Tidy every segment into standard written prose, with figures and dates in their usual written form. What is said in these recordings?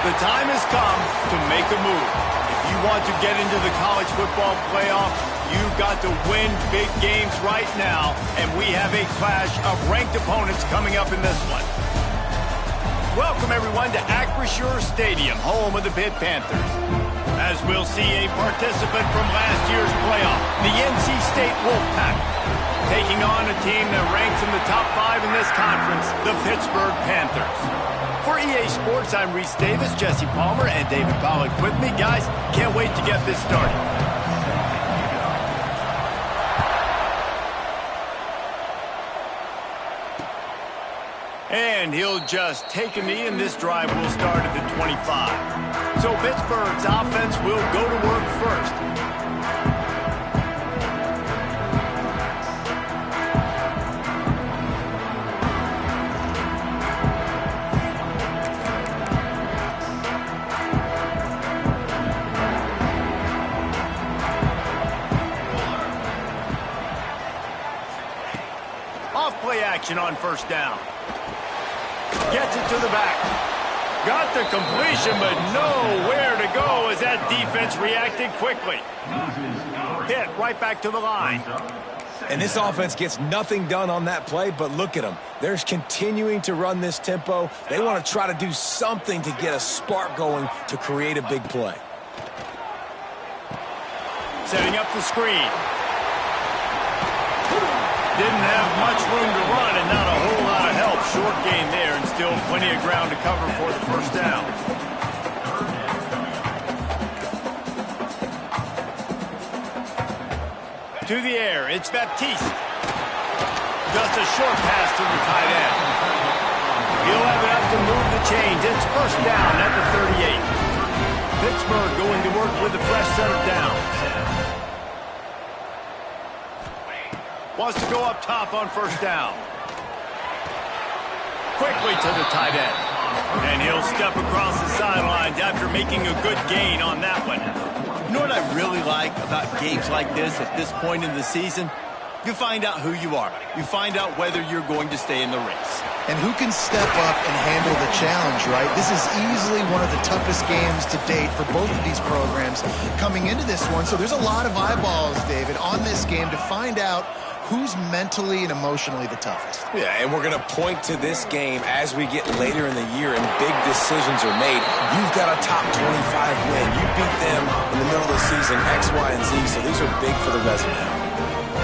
The time has come to make a move. If you want to get into the college football playoff, you've got to win big games right now, and we have a clash of ranked opponents coming up in this one. Welcome, everyone, to Acrisure Stadium, home of the Pitt Panthers. As we'll see a participant from last year's playoff, the NC State Wolfpack, taking on a team that ranks in the top 5 in this conference, the Pittsburgh Panthers. For EA Sports, I'm Reese Davis, Jesse Palmer, and David Pollack with me. Guys, can't wait to get this started. And he'll just take a knee, and this drive will start at the 25. So Pittsburgh's offense will go to work first. Off-play action on first down. Gets it to the back. Got the completion, but nowhere to go as that defense reacted quickly. Hit right back to the line. And this offense gets nothing done on that play, but look at them. They're continuing to run this tempo. They want to try to do something to get a spark going to create a big play. Setting up the screen. Didn't have much room to run and not a whole lot of help. Short gain there and still plenty of ground to cover for the first down. To the air, it's Baptiste. Just a short pass to the tight end. He'll have enough to move the chains. It's first down at the 38. Pittsburgh going to work with a fresh set of downs. Wants to go up top on first down. Quickly to the tight end. And he'll step across the sidelines after making a good gain on that one. You know what I really like about games like this at this point in the season? You find out who you are. You find out whether you're going to stay in the race. And who can step up and handle the challenge, right? This is easily one of the toughest games to date for both of these programs coming into this one. So there's a lot of eyeballs, David, on this game to find out who's mentally and emotionally the toughest. Yeah, and we're going to point to this game as we get later in the year and big decisions are made. You've got a top 25 win. You beat them in the middle of the season, X, Y, and Z, so these are big for the resume.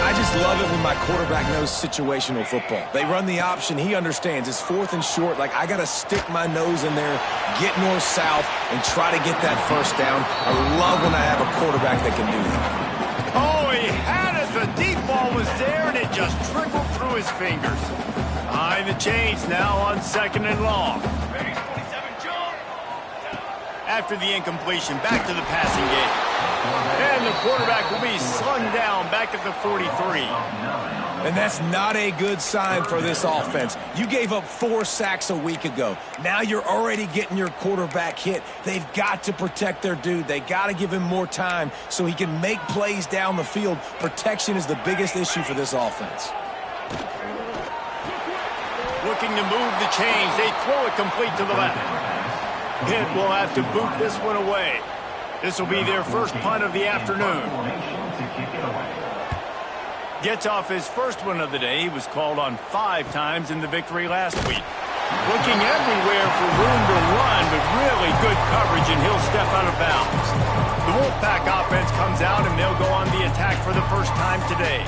I just love it when my quarterback knows situational football. They run the option. He understands. It's fourth and short. Like, I got to stick my nose in there, get north-south, and try to get that first down. I love when I have a quarterback that can do that. Oh, he had it. The deep ball was there, and it just trickled through his fingers. Behind the chains now on second and long. After the incompletion, back to the passing game. And the quarterback will be slung down back at the 43. And that's not a good sign for this offense. You gave up 4 sacks a week ago. Now you're already getting your quarterback hit. They've got to protect their dude. They got to give him more time so he can make plays down the field. Protection is the biggest issue for this offense. Looking to move the chains. They throw it complete to the left. Pitt will have to boot this one away. This will be their first punt of the afternoon. Gets off his first one of the day. He was called on 5 times in the victory last week. Looking everywhere for room to run, but really good coverage, and he'll step out of bounds. The Wolfpack offense comes out, and they'll go on the attack for the first time today.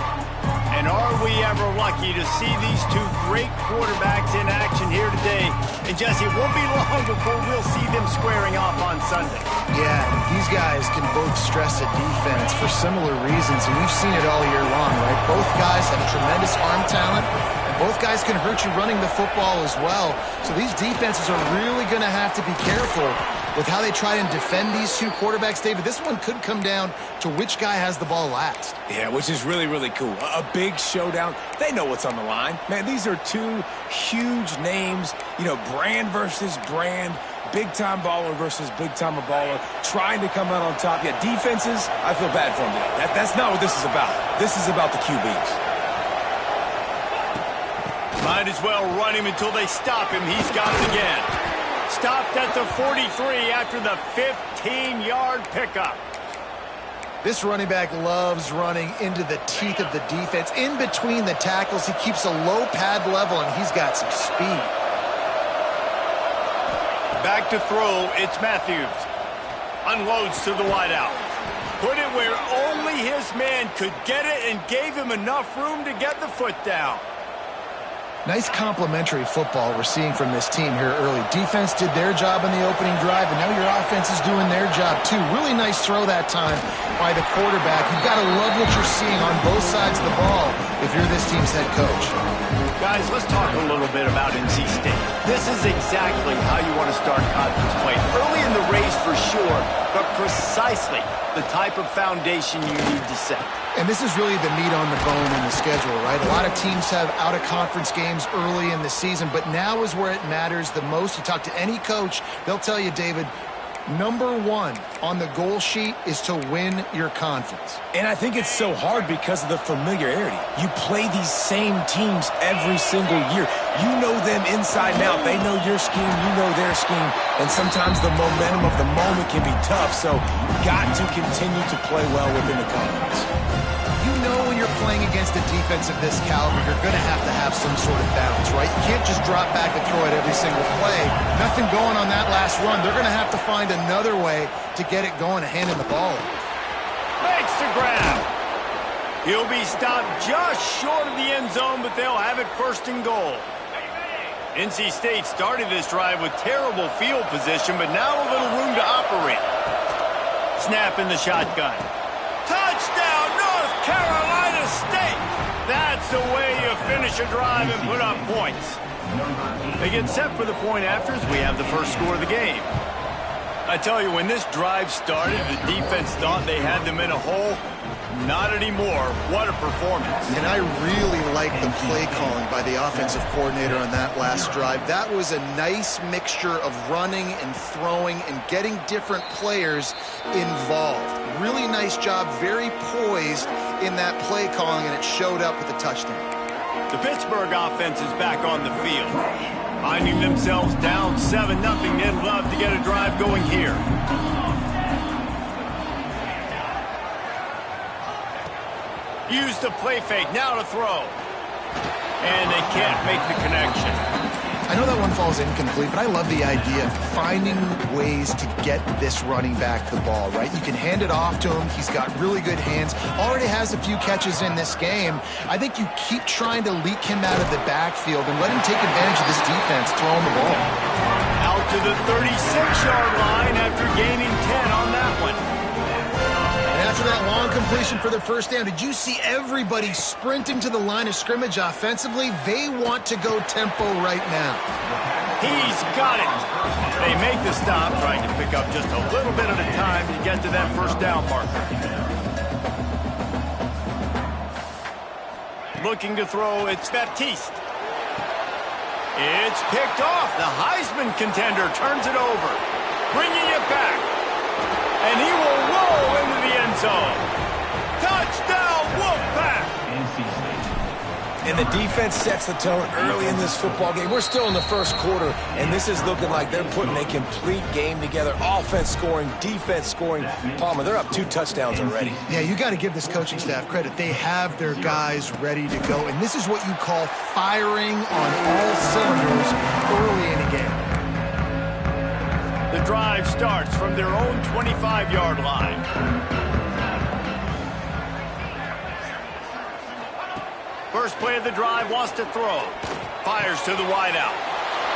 And are we ever lucky to see these two great quarterbacks in action here today? And Jesse, it won't be long before we'll see them squaring off on Sunday. Yeah, these guys can both stress a defense for similar reasons, and we've seen it all year long, right? Both guys have tremendous arm talent, and both guys can hurt you running the football as well. So these defenses are really going to have to be careful with how they try and defend these two quarterbacks, David. This one could come down to which guy has the ball last. Yeah, which is really, really cool. A big showdown. They know what's on the line. Man, these are two huge names, you know, brand versus brand, big-time baller versus big-time baller, trying to come out on top. Yeah, defenses, I feel bad for them today. That's not what this is about. This is about the QBs. Might as well run him until they stop him. He's got it again. stopped at the 43 after the 15-yard pickup. This running back loves running into the teeth of the defense. In between the tackles, he keeps a low pad level, and he's got some speed. Back to throw, it's Matthews. Unloads to the wideout. Put it where only his man could get it and gave him enough room to get the foot down. Nice complementary football we're seeing from this team here early. Defense did their job in the opening drive, and now your offense is doing their job too. Really nice throw that time by the quarterback. You've got to love what you're seeing on both sides of the ball if you're this team's head coach. Guys, let's talk a little bit about NC State. This is exactly how you want to start conference play. Early in the race for sure, but precisely the type of foundation you need to set. And this is really the meat on the bone in the schedule, right? A lot of teams have out-of-conference games early in the season, but now is where it matters the most. You talk to any coach, they'll tell you, David, number one on the goal sheet is to win your conference. And I think it's so hard because of the familiarity. You play these same teams every single year. You know them inside and out. They know your scheme, you know their scheme, and sometimes the momentum of the moment can be tough, so you've got to continue to play well within the conference. You know when you're playing against a defense of this caliber, you're going to have some sort of balance, right? You can't just drop back and throw it every single play. Nothing going on that last run. They're going to have to find another way to get it going and handing the ball. Makes the grab. He'll be stopped just short of the end zone, but they'll have it first and goal. NC State started this drive with terrible field position, but now a little room to operate. Snap in the shotgun. Touchdown, North Carolina State! That's the way you finish a drive and put up points. They get set for the point after as we have the first score of the game. I tell you, when this drive started, the defense thought they had them in a hole. Not anymore. What a performance. And I really like the play calling by the offensive coordinator on that last drive. That was a nice mixture of running and throwing and getting different players involved. Really nice job, very poised in that play calling, and it showed up with a touchdown. The Pittsburgh offense is back on the field. Finding themselves down 7-0, they'd love to get a drive going here. Use the play fake, now to throw. And they can't make the connection. I know that one falls incomplete, but I love the idea of finding ways to get this running back the ball, right? You can hand it off to him. He's got really good hands. Already has a few catches in this game. I think you keep trying to leak him out of the backfield and let him take advantage of this defense throwing the ball. Out to the 36-yard line after gaining 10 on that one. After that long completion for the first down, did you see everybody sprinting to the line of scrimmage offensively? They want to go tempo right now. He's got it. They make the stop, trying to pick up just a little bit at a time to get to that first down marker. Looking to throw, it's Baptiste. It's picked off. The Heisman contender turns it over, bringing it back. And he will roll into the end zone. Touchdown, Wolfpack! And the defense sets the tone early in this football game. We're still in the first quarter, and this is looking like they're putting a complete game together. Offense scoring, defense scoring. Palmer, they're up 2 touchdowns already. Yeah, you got to give this coaching staff credit. They have their guys ready to go, and this is what you call firing on all cylinders early in a game. The drive starts from their own 25-yard line. First play of the drive, wants to throw. Fires to the wideout.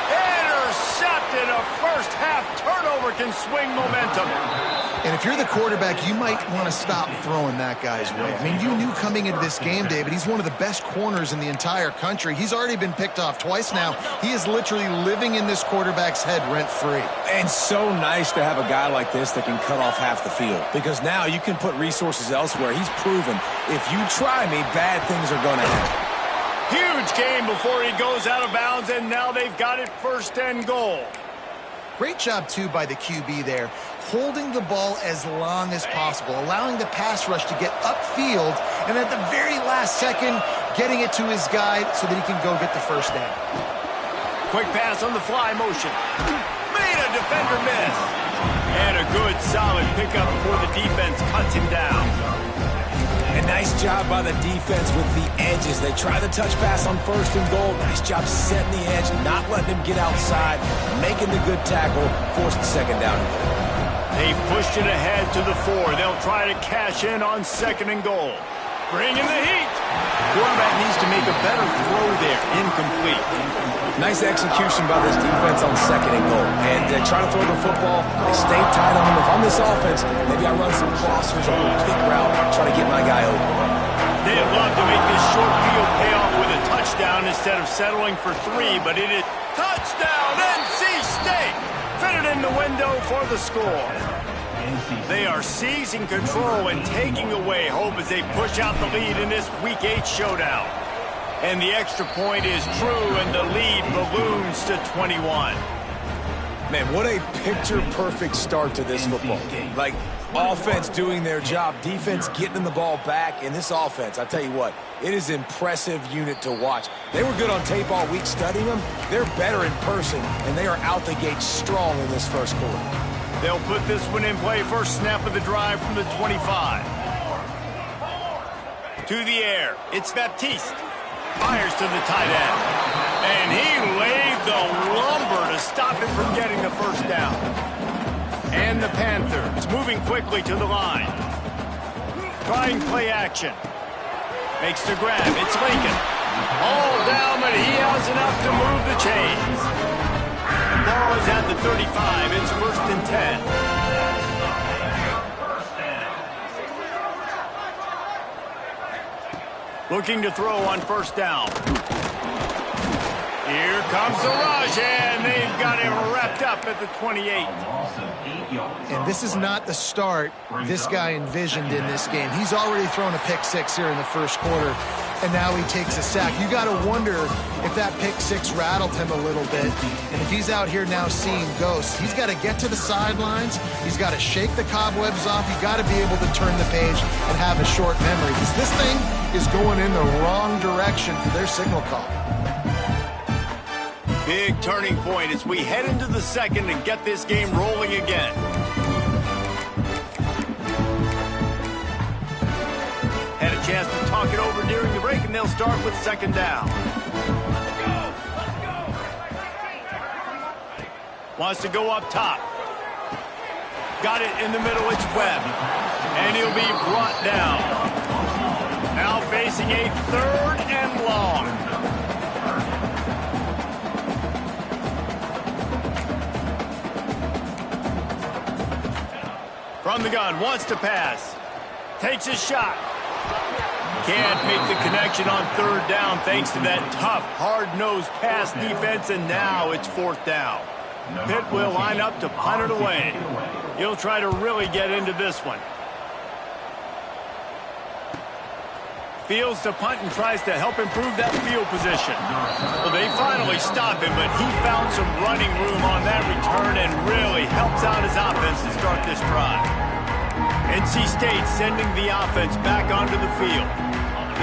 Intercepted. A first-half turnover can swing momentum. And if you're the quarterback, you might want to stop throwing that guy's way. I mean, you knew coming into this game, David, he's one of the best corners in the entire country. He's already been picked off twice now. He is literally living in this quarterback's head rent-free. And so nice to have a guy like this that can cut off half the field, because now you can put resources elsewhere. He's proven, if you try me, bad things are going to happen. Huge game before he goes out of bounds, and now they've got it first and goal. Great job, too, by the QB there, holding the ball as long as possible, allowing the pass rush to get upfield, and at the very last second, getting it to his guy so that he can go get the first down. Quick pass on the fly motion. Made a And a good, solid pickup before the defense cuts him down. And nice job by the defense with the edges. They try the touch pass on 1st and goal. Nice job setting the edge, not letting him get outside, making the good tackle, forced the 2nd down. They've pushed it ahead to the 4. They'll try to cash in on 2nd and goal. Bring in the heat. Quarterback needs to make a better throw there. Incomplete. Nice execution by this defense on 2nd and goal. And try to throw the football. They stay tight on him. If I'm this offense, maybe I run some crossers or a little kick route, try to get my guy open. They'd love to make this short field pay off with a touchdown instead of settling for 3, but it is touchdown, NC State! Fitted in the window for the score. They are seizing control and taking away hope as they push out the lead in this Week 8 showdown. And the extra point is true, and the lead balloons to 21. Man, what a picture-perfect start to this football game. Like, offense doing their job, defense getting the ball back, and this offense, I tell you what, it is an impressive unit to watch. They were good on tape all week studying them. They're better in person, and they are out the gate strong in this 1st quarter. They'll put this one in play. First snap of the drive from the 25. To the air. It's Baptiste. Fires to the tight end. And he laid the lumber to stop him from getting the 1st down. And the Panthers moving quickly to the line. Trying play action. Makes the grab. It's Lincoln. All down, but he has enough to move the chains. Ball is at the 35. It's 1st and 10. Looking to throw on 1st down. Here comes the rush, and they've got him wrapped up at the 28. And this is not the start this guy envisioned in this game. He's already thrown a pick 6 here in the 1st quarter, and now he takes a sack. You got to wonder if that pick 6 rattled him a little bit. And if he's out here now seeing ghosts, he's got to get to the sidelines. He's got to shake the cobwebs off. You got to be able to turn the page and have a short memory, because this thing is going in the wrong direction for their signal call. Big turning point as we head into the 2nd and get this game rolling again. Had a chance to talk it over during the break, and they'll start with 2nd down. Wants to go up top. Got it in the middle, it's Webb. And he'll be brought down. Now facing a 3rd and long. From the gun, wants to pass. Takes his shot. Can't make the connection on 3rd down thanks to that tough, hard-nosed pass defense, and now it's 4th down. Pitt will line up to punt it away. He'll try to really get into this one. Fields to punt and tries to help improve that field position. Well, they finally stop him, but he found some running room on that return and really helps out his offense to start this drive. NC State sending the offense back onto the field.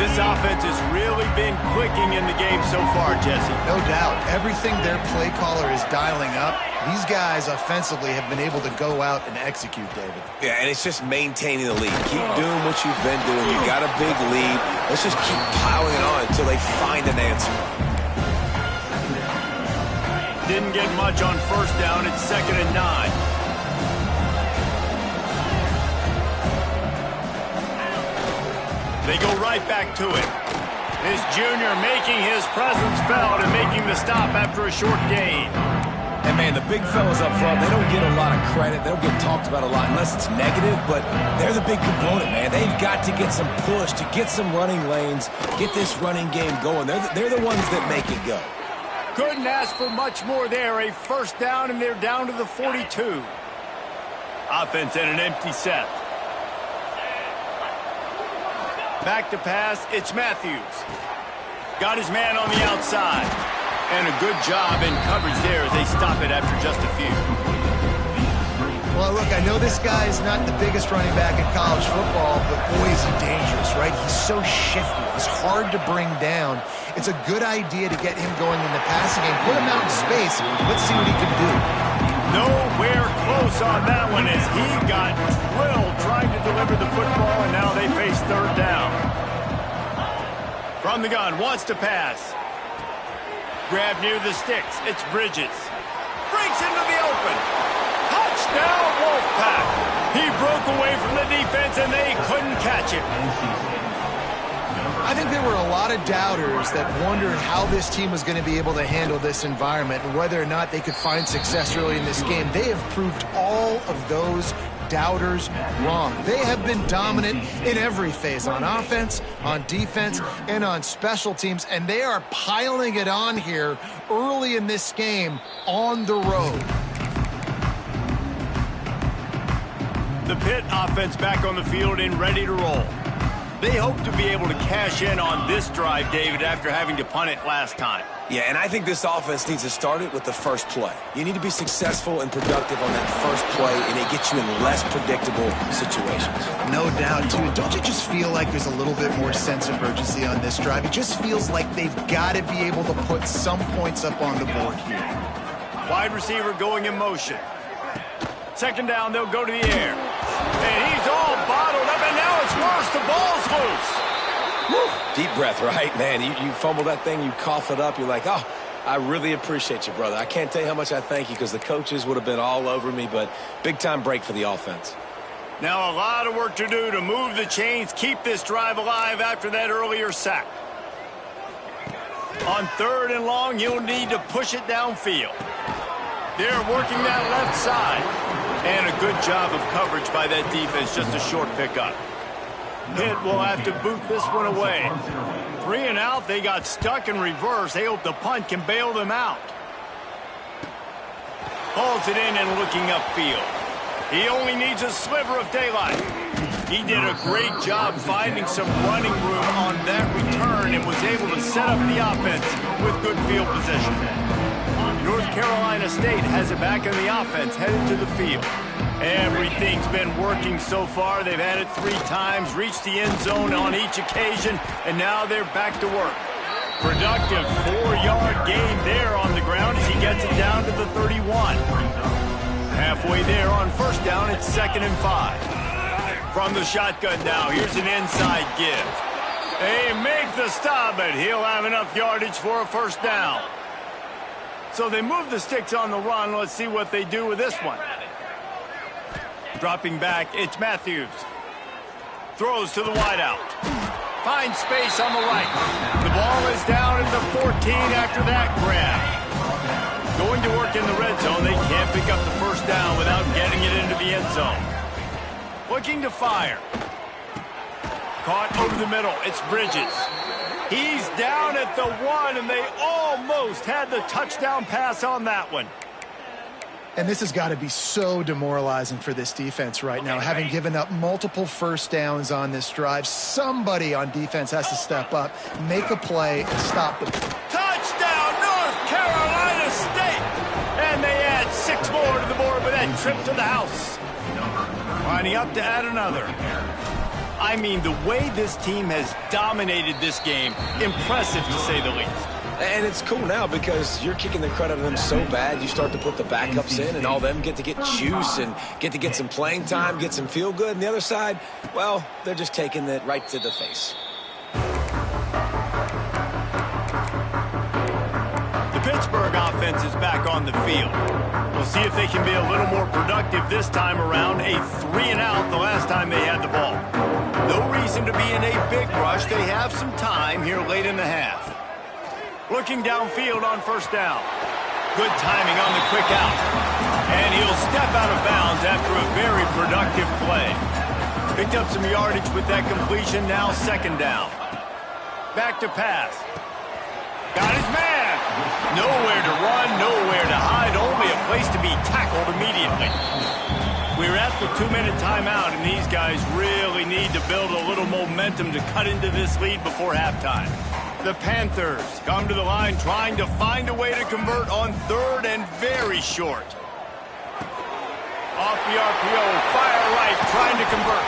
This offense has really been clicking in the game so far, Jesse. No doubt. Everything their play caller is dialing up, these guys offensively have been able to go out and execute, David. Yeah, and it's just maintaining the lead. Keep doing what you've been doing. You got a big lead. Let's just keep piling it on until they find an answer. Didn't get much on 1st down. It's 2nd and 9. They go right back to it. This junior making his presence felt and making the stop after a short gain. And, man, the big fellas up front, they don't get a lot of credit. They don't get talked about a lot unless it's negative, but they're the big component, man. They've got to get some push, to get some running lanes, get this running game going. They're the ones that make it go. Couldn't ask for much more there. A 1st down, and they're down to the 42. Offense at an empty set. Back to pass, it's Matthews. Got his man on the outside. And a good job in coverage there as they stop it after just a few. Well, look, I know this guy is not the biggest running back in college football, but boy, is he dangerous, right? He's so shifty. He's hard to bring down. It's a good idea to get him going in the passing game. Put him out in space. Let's see what he can do. Nowhere close saw that one as he got drilled trying to deliver the football, and now they face third down. From the gun, wants to pass. Grab near the sticks. It's Bridges. Breaks into the open. Touchdown, Wolfpack. He broke away from the defense, and they couldn't catch him. I think there were a lot of doubters that wondered how this team was going to be able to handle this environment and whether or not they could find success early in this game. They have proved all of those doubters wrong. They have been dominant in every phase, on offense, on defense, and on special teams, and they are piling it on here early in this game on the road. The Pitt offense back on the field and ready to roll. They hope to be able to cash in on this drive, David, after having to punt it last time. Yeah, and I think this offense needs to start it with the first play. You need to be successful and productive on that first play, and it gets you in less predictable situations. No doubt, too. Don't you just feel like there's a little bit more sense of urgency on this drive? It just feels like they've got to be able to put some points up on the board here. Wide receiver going in motion. Second down, they'll go to the air. And he's all bottled up, and now it's worse. The ball's loose. Woo. Deep breath, right? Man, you fumble that thing, you cough it up, you're like, oh, I really appreciate you, brother. I can't tell you how much I thank you because the coaches would have been all over me, but big-time break for the offense. Now a lot of work to do to move the chains, keep this drive alive after that earlier sack. On third and long, you'll need to push it downfield. They're working that left side. And a good job of coverage by that defense, just a short pickup. Pitt will have to boot this one away. 3 and out, they got stuck in reverse. They hope the punt can bail them out. Hauls it in and looking upfield. He only needs a sliver of daylight. He did a great job finding some running room on that return and was able to set up the offense with good field position. North Carolina State has it back in the offense, headed to the field. Everything's been working so far. They've had it 3 times, reached the end zone on each occasion, and now they're back to work. Productive 4-yard gain there on the ground as he gets it down to the 31. Halfway there on first down, it's 2nd and 5. From the shotgun now, here's an inside give. They make the stop, but he'll have enough yardage for a first down. So they move the sticks on the run. Let's see what they do with this one. Dropping back, it's Matthews. Throws to the wideout. Finds space on the right. The ball is down at the 14 after that grab. Going to work in the red zone. They can't pick up the first down without getting it into the end zone. Looking to fire. Caught over the middle. It's Bridges. He's down at the 1, and they almost had the touchdown pass on that one. And this has got to be so demoralizing for this defense right now, having given up multiple first downs on this drive. Somebody on defense has to step up, make a play, and stop them. Touchdown, North Carolina State! And they add 6 more to the board with that trip to the house. Lining up to add another. I mean, the way this team has dominated this game, impressive to say the least. And it's cool now because you're kicking the credit of them so bad, you start to put the backups in, and all them get to get juice and get to get some playing time, get some feel good. And the other side, well, they're just taking it right to the face. The Pittsburgh offense is back on the field. We'll see if they can be a little more productive this time around. A 3 and out the last time they had the ball. No reason to be in a big rush. They have some time here late in the half. Looking downfield on first down. Good timing on the quick out. And he'll step out of bounds after a very productive play. Picked up some yardage with that completion, now 2nd down. Back to pass. Got his man. Nowhere to run, nowhere to hide, only a place to be tackled immediately. We're at the 2-minute timeout, and these guys really need to build a little momentum to cut into this lead before halftime. The Panthers come to the line trying to find a way to convert on 3rd and very short. Off the RPO, fire right, trying to convert.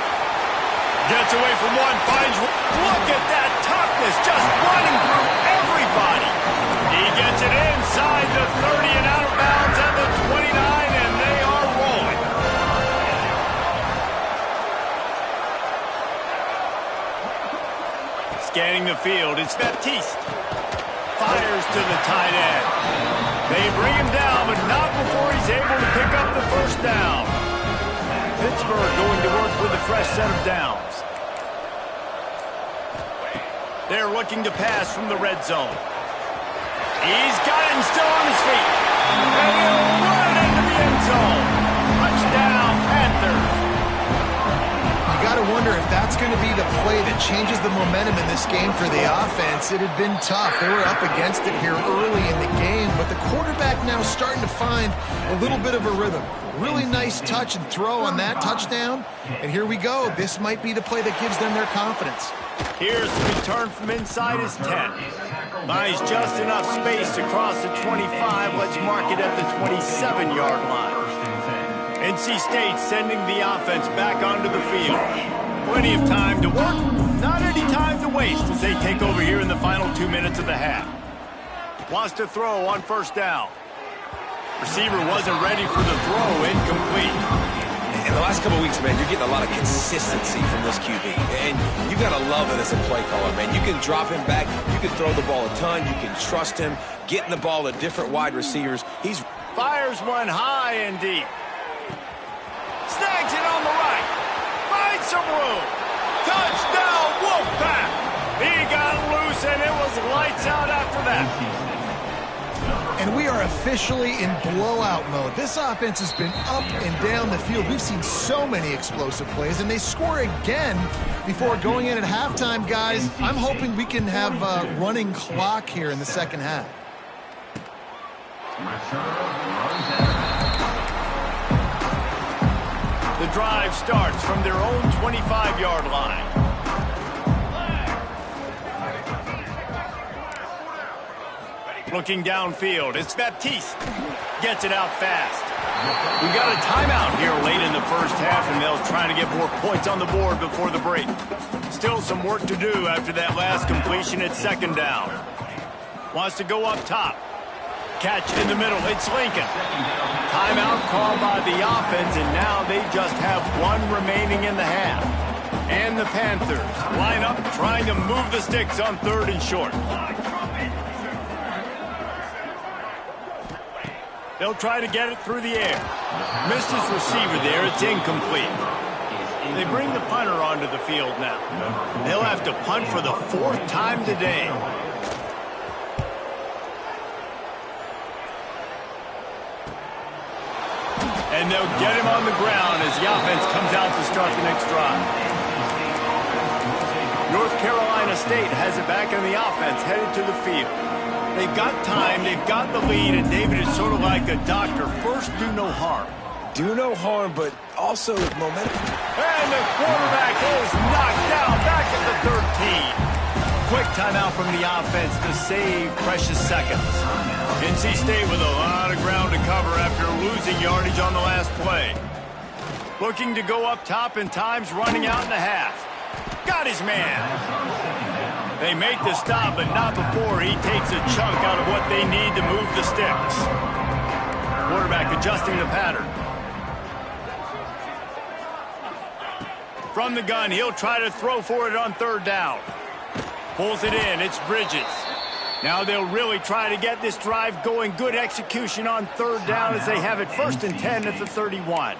Gets away from one, finds... Look at that toughness, just running through everybody. He gets it inside the 30 and out of bounds at the 29, and they are rolling. Scanning the field, it's Baptiste. Fires to the tight end. They bring him down, but not before he's able to pick up the first down. Pittsburgh going to work with a fresh set of downs. They're looking to pass from the red zone. He's got it and still on his feet. And he'll run into the end zone. Touchdown, Panthers. You got to wonder if that's going to be the play that changes the momentum in this game for the offense. It had been tough. They were up against it here early in the game, but the quarterback now starting to find a little bit of a rhythm. Really nice touch and throw on that touchdown. And here we go. This might be the play that gives them their confidence. Here's the return from inside his 10. Buys just enough space to cross the 25. Let's mark it at the 27-yard line. NC State sending the offense back onto the field. Plenty of time to work, not any time to waste as they take over here in the final 2 minutes of the half. Wants to throw on first down. Receiver wasn't ready for the throw, incomplete. In the last couple of weeks, man, you're getting a lot of consistency from this QB. And you got to love it as a play caller, man. You can drop him back. You can throw the ball a ton. You can trust him, getting the ball to different wide receivers. He's fires one high and deep. Snags it on the right. Finds some room. Touchdown, Wolfpack. He got loose, and it was lights out after that. And we are officially in blowout mode. This offense has been up and down the field. We've seen so many explosive plays, and they score again before going in at halftime, guys. I'm hoping we can have a running clock here in the second half. The drive starts from their own 25-yard line. Looking downfield, it's Baptiste. Gets it out fast. We got a timeout here late in the first half, and they'll try to get more points on the board before the break. Still some work to do after that last completion at second down. Wants to go up top. Catch in the middle, it's Lincoln. Timeout called by the offense, and now they just have one remaining in the half. And the Panthers line up trying to move the sticks on third and short. They'll try to get it through the air. Missed his receiver there. It's incomplete. They bring the punter onto the field now. They'll have to punt for the fourth time today. And they'll get him on the ground as the offense comes out to start the next drive. North Carolina State has it back in the offense, headed to the field. They've got time, they've got the lead, and David is sort of like a doctor. First, do no harm. do no harm, but also momentum. And the quarterback is knocked down back at the 13. Quick timeout from the offense to save precious seconds. NC State with a lot of ground to cover after losing yardage on the last play. Looking to go up top, and time's running out in the half. Got his man. They make the stop, but not before he takes a chunk out of what they need to move the sticks. Quarterback adjusting the pattern. From the gun, he'll try to throw for it on third down. Pulls it in, it's Bridges. Now they'll really try to get this drive going. Good execution on third down as they have it 1st and 10 at the 31.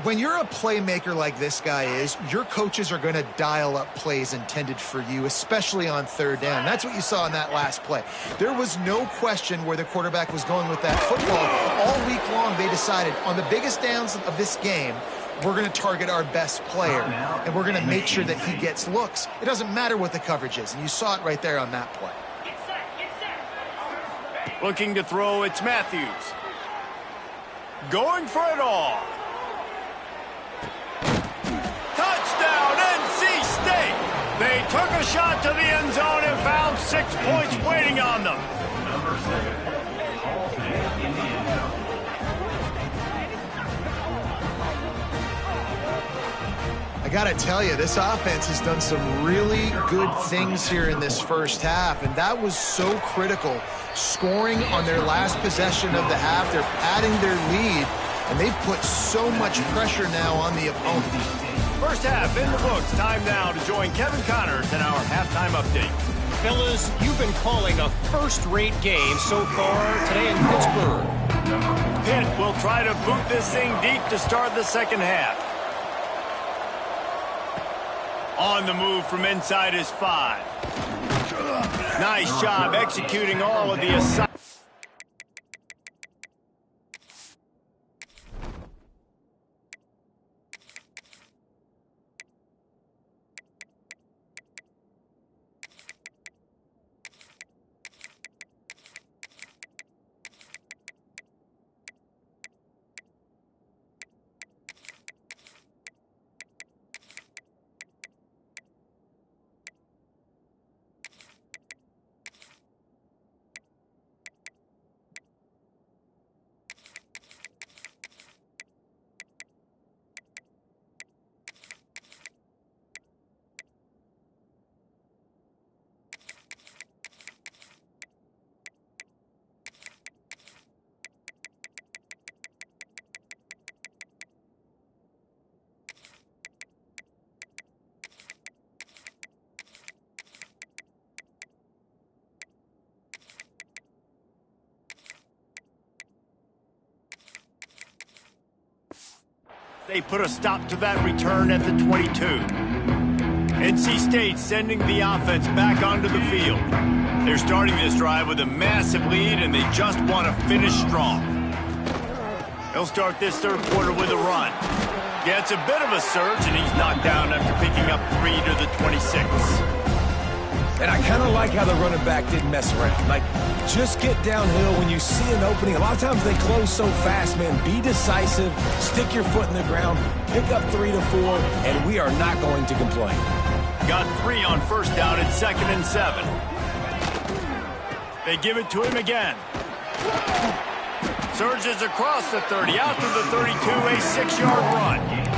When you're a playmaker like this guy is, your coaches are going to dial up plays intended for you, especially on third down. That's what you saw in that last play. There was no question where the quarterback was going with that football. All week long, they decided on the biggest downs of this game, we're going to target our best player, and we're going to make sure that he gets looks. It doesn't matter what the coverage is, and you saw it right there on that play. Looking to throw, it's Matthews. Going for it all. Touchdown, NC State! They took a shot to the end zone and found 6 points waiting on them. I got to tell you, this offense has done some really good things here in this first half, and that was so critical. Scoring on their last possession of the half, they're padding their lead. and they've put so much pressure now on the opponent. First half in the books. Time now to join Kevin Connors in our halftime update. Fellas, you've been calling a first-rate game so far today in Pittsburgh. Pitt will try to boot this thing deep to start the second half. On the move from inside is 5. Nice job executing all of the assignments. They put a stop to that return at the 22. NC State sending the offense back onto the field. They're starting this drive with a massive lead, and they just want to finish strong. They'll start this third quarter with a run. Yeah, it's a bit of a surge, and he's knocked down after picking up 3 to the 26. And I kind of like how the running back didn't mess around. Like, just get downhill when you see an opening. A lot of times they close so fast, man. Be decisive, stick your foot in the ground, pick up 3 to 4, and we are not going to complain. Got 3 on first down at 2nd and 7. They give it to him again. Surges across the 30, out to the 32, a 6-yard run.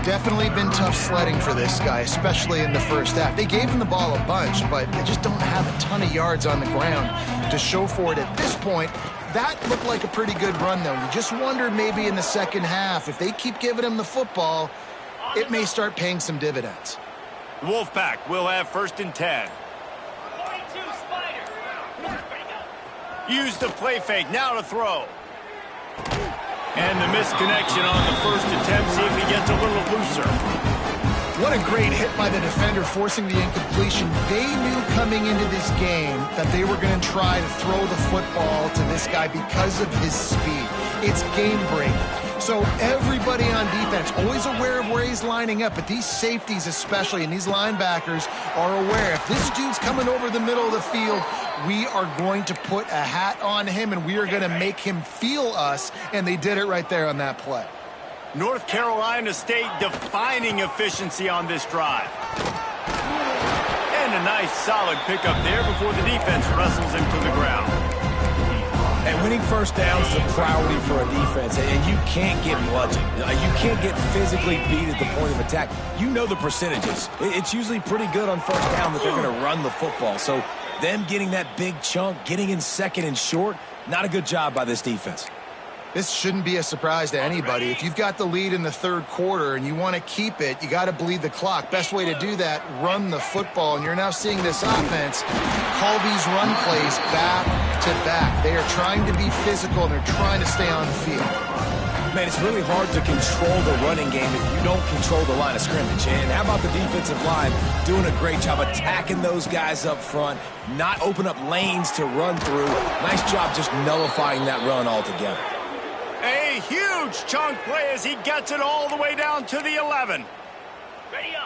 Definitely been tough sledding for this guy, especially in the first half. They gave him the ball a bunch, but they just don't have a ton of yards on the ground to show for it at this point. That looked like a pretty good run, though. You just wonder maybe in the second half, if they keep giving him the football, it may start paying some dividends. The Wolfpack will have 1st and 10. Use the play fake, now to throw. And the misconnection on the first attempt. See if he gets a little looser. What a great hit by the defender, forcing the incompletion. They knew coming into this game that they were going to try to throw the football to this guy because of his speed. It's game-breaking. So everybody on defense, always aware of where he's lining up, but these safeties especially, and these linebackers are aware. If this dude's coming over the middle of the field, we are going to put a hat on him, and we are going to make him feel us, and they did it right there on that play. North Carolina State defining efficiency on this drive. And a nice solid pickup there before the defense wrestles him to the ground. And winning first downs is a priority for a defense, and you can't get bludgeoned. You can't get physically beat at the point of attack. You know the percentages. It's usually pretty good on first down that they're going to run the football. So them getting that big chunk, getting in 2nd and short, not a good job by this defense. This shouldn't be a surprise to anybody. If you've got the lead in the third quarter and you want to keep it, you got to bleed the clock. Best way to do that, run the football. And you're now seeing this offense call these run plays back to back. They are trying to be physical, and they're trying to stay on the field. Man, it's really hard to control the running game if you don't control the line of scrimmage. And how about the defensive line doing a great job attacking those guys up front, not open up lanes to run through. Nice job just nullifying that run altogether. A huge chunk play as he gets it all the way down to the 11.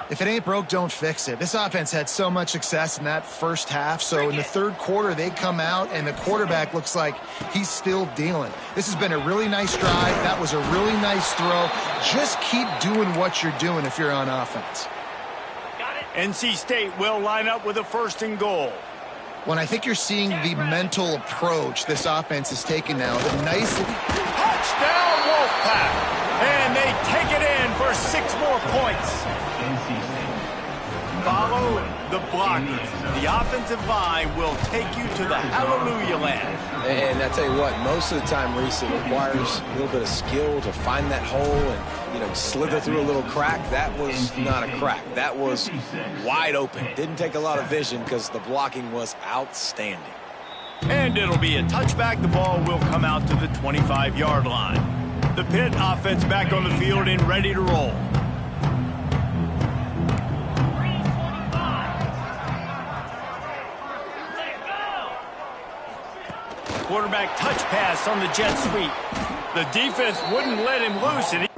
If it ain't broke, don't fix it. This offense had so much success in that first half, so in the third quarter, they come out, and the quarterback looks like he's still dealing. This has been a really nice drive. That was a really nice throw. Just keep doing what you're doing if you're on offense. NC State will line up with a 1st and goal. When I think you're seeing the mental approach this offense is taking now, the nice touchdown Wolfpack, and they take it in for 6 more points. Follow the blockers. The offensive line will take you to the hallelujah land. And I tell you what, most of the time, Reese, it requires a little bit of skill to find that hole and, you know, slither through a little crack. That was not a crack. That was wide open. Didn't take a lot of vision because the blocking was outstanding. And it'll be a touchback. The ball will come out to the 25-yard line. The Pitt offense back on the field and ready to roll. Quarterback touch pass on the jet sweep. The defense wouldn't let him loose. And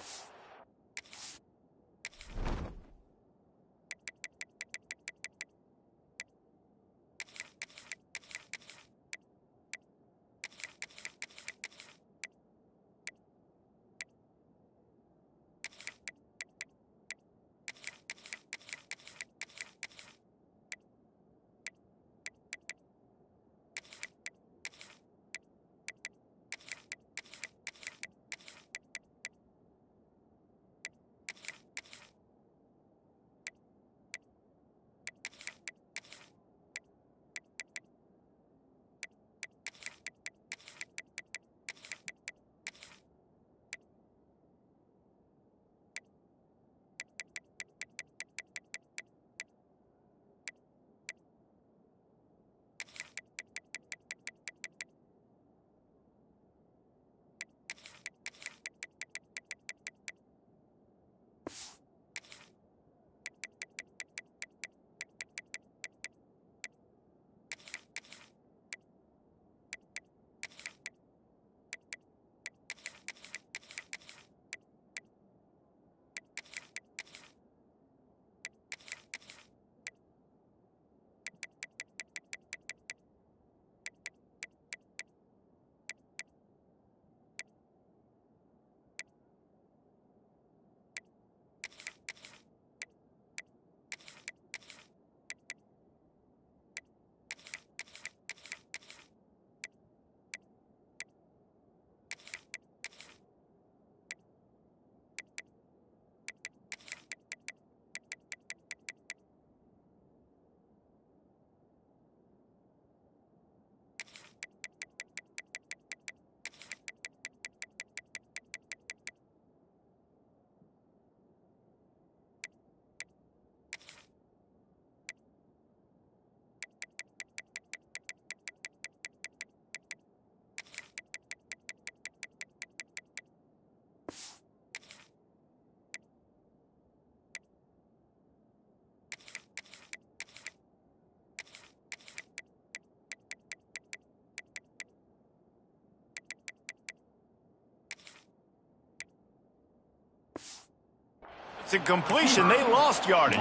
it's a completion. They lost yardage.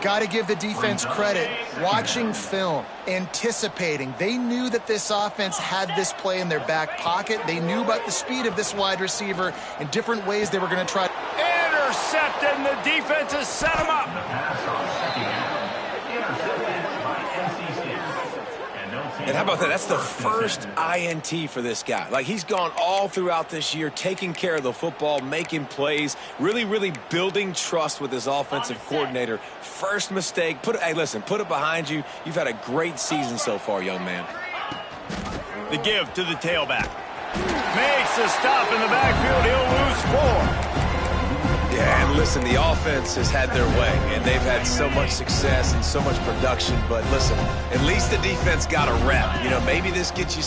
Got to give the defense credit. Watching film, anticipating. They knew that this offense had this play in their back pocket. They knew about the speed of this wide receiver and different ways they were going to try. Intercepted, and the defense has set him up. And how about that? That's the first INT for this guy. Like, he's gone all throughout this year, taking care of the football, making plays, really, really building trust with his offensive coordinator. First mistake. Hey, listen, put it behind you. You've had a great season so far, young man. The give to the tailback. Makes a stop in the backfield. He'll lose 4. Yeah, and listen, the offense has had their way, and they've had so much success and so much production. But listen, at least the defense got a rep. You know, maybe this gets you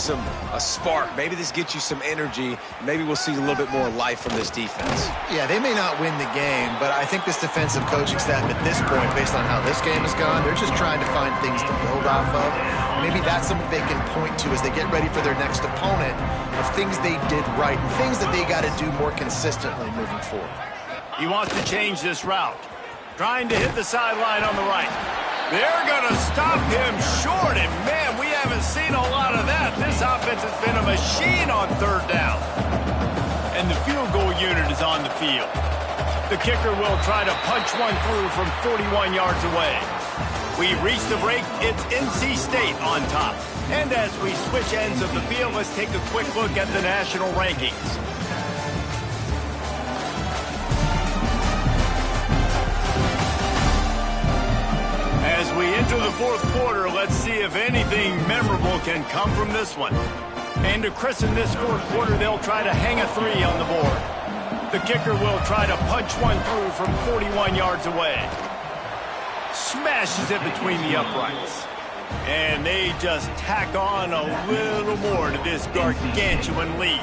a spark. Maybe this gets you some energy. Maybe we'll see a little bit more life from this defense. Yeah, they may not win the game, but I think this defensive coaching staff at this point, based on how this game has gone, they're just trying to find things to build off of. Maybe that's something they can point to as they get ready for their next opponent of things they did right and things that they got to do more consistently moving forward. He wants to change this route. Trying to hit the sideline on the right. They're going to stop him short, and man, we haven't seen a lot of that. This offense has been a machine on third down. And the field goal unit is on the field. The kicker will try to punch one through from 41 yards away. We reach the break. It's NC State on top. And as we switch ends of the field, let's take a quick look at the national rankings. fourth quarter. Let's see if anything memorable can come from this one. And to christen this fourth quarter, they'll try to hang a three on the board. The kicker will try to punch one through from 41 yards away. Smashes it between the uprights. And they just tack on a little more to this gargantuan lead.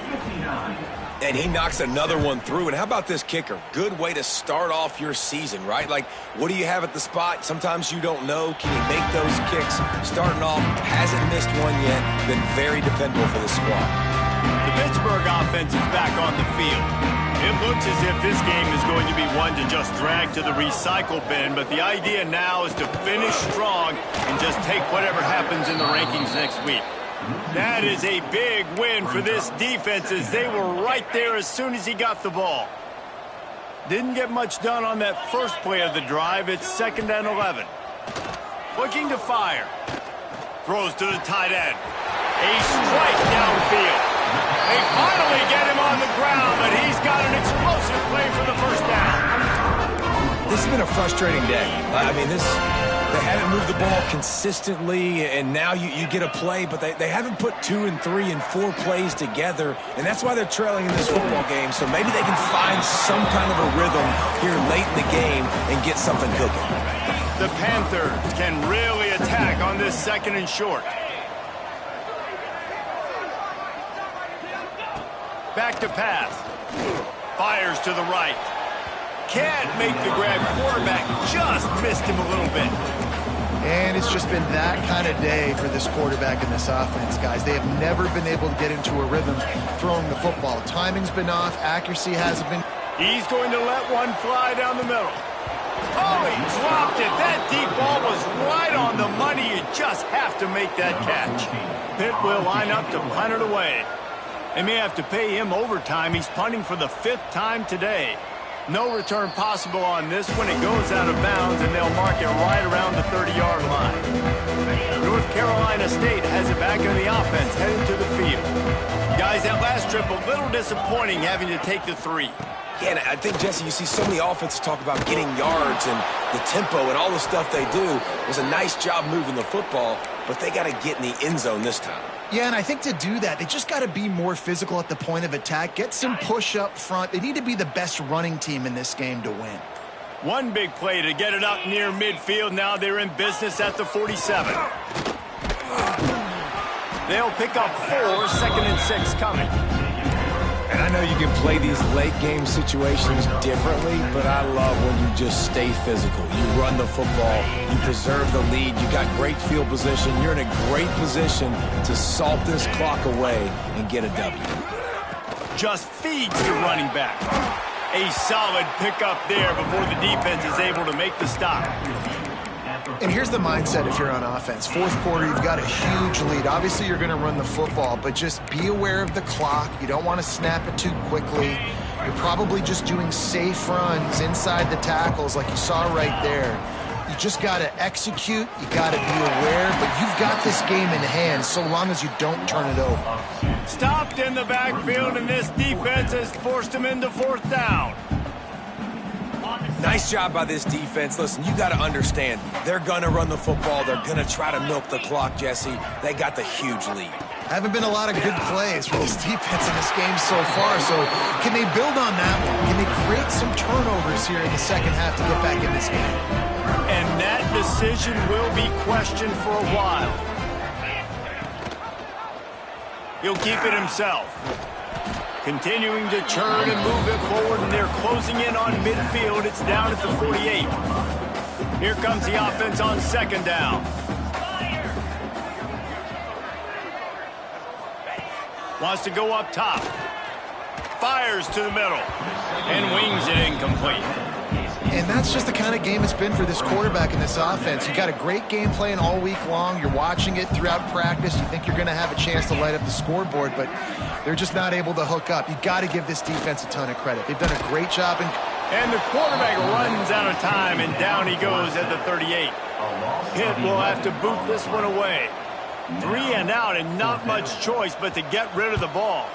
And he knocks another one through. And how about this kicker? Good way to start off your season, right? Like, what do you have at the spot? Sometimes you don't know. Can he make those kicks? Starting off, hasn't missed one yet. Been very dependable for the squad. The Pittsburgh offense is back on the field. It looks as if this game is going to be one to just drag to the recycle bin, but the idea now is to finish strong and just take whatever happens in the rankings next week. That is a big win for this defense, as they were right there as soon as he got the ball. Didn't get much done on that first play of the drive. It's 2nd and 11. Looking to fire. Throws to the tight end. A strike downfield. They finally get him on the ground, but he's got an explosive play for the first down. This has been a frustrating day. I mean, they haven't moved the ball consistently, and now you get a play, but they haven't put 2 and 3 and 4 plays together, and that's why they're trailing in this football game. So maybe they can find some kind of a rhythm here late in the game and get something cooking. The Panthers can really attack on this 2nd and short. Back to pass. Fires to the right. Can't make the grab. Quarterback just missed him a little bit. And it's just been that kind of day for this quarterback in this offense, guys. They have never been able to get into a rhythm throwing the football. Timing's been off. Accuracy hasn't been. He's going to let one fly down the middle. Oh, he dropped it. That deep ball was right on the money. You just have to make that catch. Pitt will line up to punt it away. They may have to pay him overtime. He's punting for the 5th time today. No return possible on this one. It goes out of bounds, and they'll mark it right around the 30-yard line. North Carolina State has it back in the offense, heading to the field. Guys, that last trip, a little disappointing having to take the 3. Yeah, and I think, Jesse, you see so many offenses talk about getting yards and the tempo and all the stuff they do. It was a nice job moving the football, but they got to get in the end zone this time. Yeah, and I think to do that, they just got to be more physical at the point of attack, get some push up front. They need to be the best running team in this game to win. One big play to get it up near midfield. Now they're in business at the 47. They'll pick up 4, 2nd and 6 coming. And I know you can play these late game situations differently, but I love when you just stay physical. You run the football, you preserve the lead, you got great field position. You're in a great position to salt this clock away and get a W. Just feeds the running back. A solid pickup there before the defense is able to make the stop. And here's the mindset if you're on offense. Fourth quarter, you've got a huge lead. Obviously, you're going to run the football, but just be aware of the clock. You don't want to snap it too quickly. You're probably just doing safe runs inside the tackles like you saw right there. You just got to execute. You got to be aware, but you've got this game in hand so long as you don't turn it over. Stopped in the backfield, and this defense has forced him into 4th down. Nice job by this defense. Listen, you got to understand, they're going to run the football. They're going to try to milk the clock, Jesse. They got the huge lead. Haven't been a lot of good plays for this defense in this game so far, so can they build on that one? Can they create some turnovers here in the second half to get back in this game? And that decision will be questioned for a while. He'll keep it himself. Continuing to churn and move it forward, and they're closing in on midfield. It's down at the 48. Here comes the offense on 2nd down. Wants to go up top. Fires to the middle. And wings it incomplete. And that's just the kind of game it's been for this quarterback in this offense. You got a great game plan all week long. You're watching it throughout practice. You think you're going to have a chance to light up the scoreboard, but they're just not able to hook up. You got to give this defense a ton of credit. They've done a great job. And the quarterback runs out of time, and down he goes at the 38. Pitt will have to boot this one away. 3 and out, and not much choice but to get rid of the ball.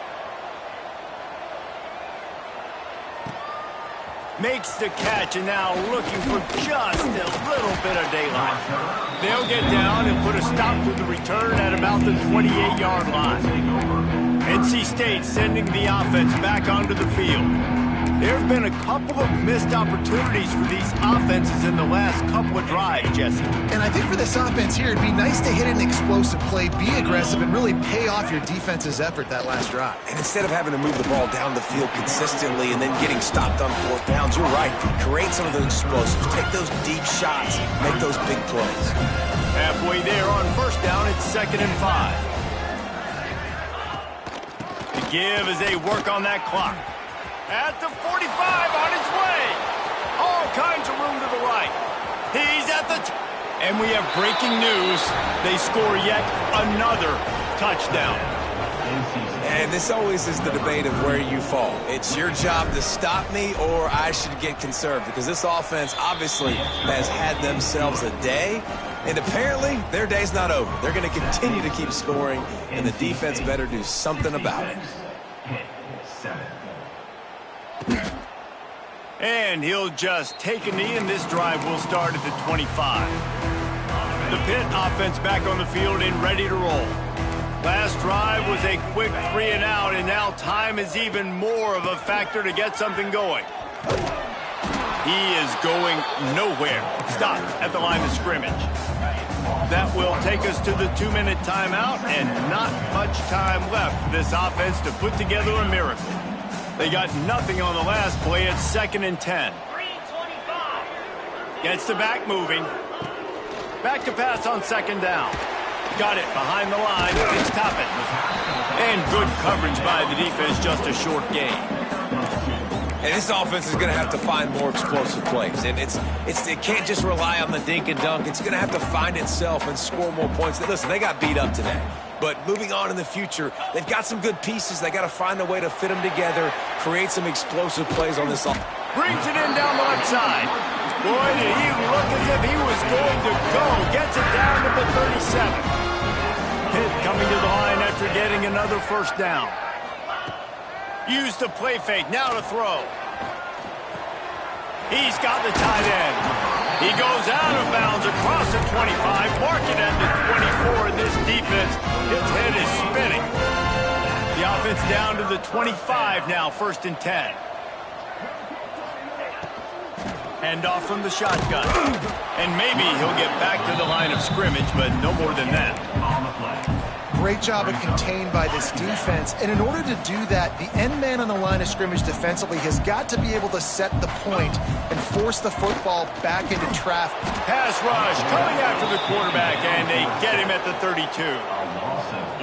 Makes the catch, and now looking for just a little bit of daylight. They'll get down and put a stop to the return at about the 28-yard line. NC State sending the offense back onto the field. There have been a couple of missed opportunities for these offenses in the last couple of drives, Jesse. And I think for this offense here, it'd be nice to hit an explosive play, be aggressive, and really pay off your defense's effort that last drive. And instead of having to move the ball down the field consistently and then getting stopped on 4th downs, you're right. Create some of those explosives. Take those deep shots. Make those big plays. Halfway there on 1st down, it's 2nd and 5. The give as they work on that clock. At the 45, on his way. All kinds of room to the right. He's at the... And we have breaking news. They score yet another touchdown. And this always is the debate of where you fall. It's your job to stop me, or I should get conserved, because this offense obviously has had themselves a day, and apparently their day's not over. They're going to continue to keep scoring, and the defense better do something about it. And he'll just take a knee, and this drive will start at the 25. The Pitt offense back on the field and ready to roll. Last drive was a quick 3 and out, and now time is even more of a factor to get something going. He is going nowhere. Stop at the line of scrimmage. That will take us to the 2-minute timeout, and not much time left for this offense to put together a miracle. They got nothing on the last play. It's 2nd and 10. Gets the back moving. Back to pass on 2nd down. Got it behind the line. It's Toppin. And good coverage by the defense, just a short gain. And this offense is going to have to find more explosive plays. And it can't just rely on the dink and dunk. It's going to have to find itself and score more points. Listen, they got beat up today. But moving on in the future, they've got some good pieces. They got to find a way to fit them together, create some explosive plays on this offense. Brings it in down the left side. Boy, did he look as if he was going to go. Gets it down to the 37. Pitt coming to the line after getting another 1st down. Use the play fake, now to throw. He's got the tight end. He goes out of bounds across the 25, marking at the 24, and this defense, its head is spinning. The offense down to the 25 now, 1st and 10. Hand off from the shotgun. And maybe he'll get back to the line of scrimmage, but no more than that. Great job of contained by this defense. And in order to do that, the end man on the line of scrimmage defensively has got to be able to set the point and force the football back into traffic. Pass rush coming after the quarterback, and they get him at the 32.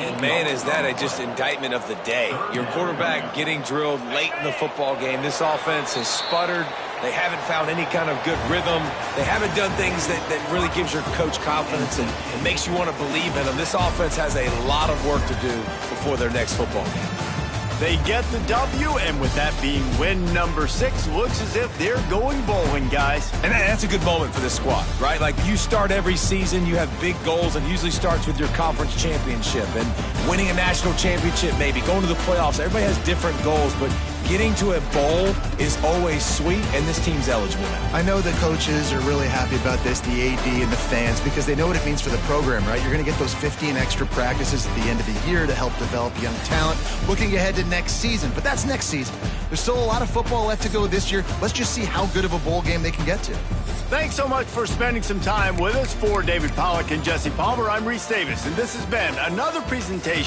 And, man, is that a just indictment of the day. Your quarterback getting drilled late in the football game. This offense has sputtered. They haven't found any kind of good rhythm. They haven't done things that really gives your coach confidence and makes you want to believe in them. This offense has a lot of work to do before their next football game. They get the W, and with that being win number 6, looks as if they're going bowling, guys. And that's a good moment for this squad, right? Like, you start every season, you have big goals, and usually starts with your conference championship and winning a national championship, maybe going to the playoffs. Everybody has different goals, but getting to a bowl is always sweet, and this team's eligible now. I know the coaches are really happy about this, the AD and the fans, because they know what it means for the program, right? You're going to get those 15 extra practices at the end of the year to help develop young talent, looking ahead to next season. But that's next season. There's still a lot of football left to go this year. Let's just see how good of a bowl game they can get to. Thanks so much for spending some time with us. For David Pollack and Jesse Palmer, I'm Reese Davis, and this has been another presentation